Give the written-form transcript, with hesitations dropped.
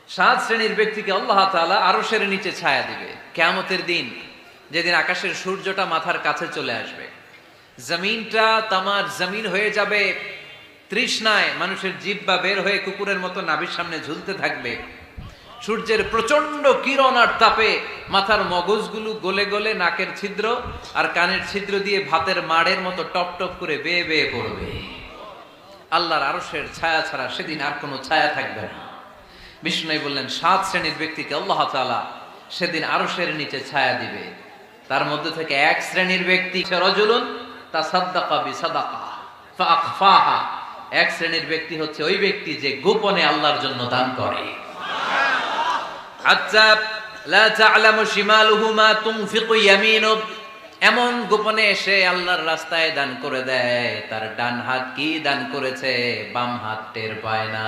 সাত শ্রেণীর ব্যক্তিকে আল্লাহ তাআলা আরশের নিচে ছায়া দিবে কিয়ামতের দিন, যেদিন আকাশের সূর্যটা মাথার কাছে চলে আসবে, জমিনটা তামার জমিন হয়ে যাবে তৃষ্ণায়, মানুষের জিহ্বা বের হয়ে কুকুরের মতো নাভির সামনে ঝুলতে থাকবে। সূর্যের প্রচন্ড কিরণ আর তাপে মাথার মগজগুলো গলে গলে নাকের ছিদ্র আর কানের ছিদ্র দিয়ে ভাতের মাড়ের মতো টপ টপ করে বেয়ে বেয়ে পড়বে। আল্লাহর আরশের ছায়া ছাড়া সেদিন আর কোনো ছায়া থাকবে না। বিষ্ণু বললেন, সাত শ্রেণীর ব্যক্তিকে আল্লাহ তাআলা সেদিন আরশের নিচে ছায়া দিবে। তার মধ্যে থেকে এক শ্রেণীর ব্যক্তি রাজুলুন তাসাদ্দাকা বিসাদাকা ফাআখফাহা, এক শ্রেণীর ব্যক্তি হচ্ছে ওই ব্যক্তি যে গোপনে আল্লাহর জন্য দান করে। আচ্ছা, লা তা'লামু শিমালুহু মা তুনফিকু ইয়ামিনু, এমন গোপনে এসে আল্লাহর রাস্তায় দান করে দেয়, তার ডান হাত কি দান করেছে বাম হাত টের পায় না।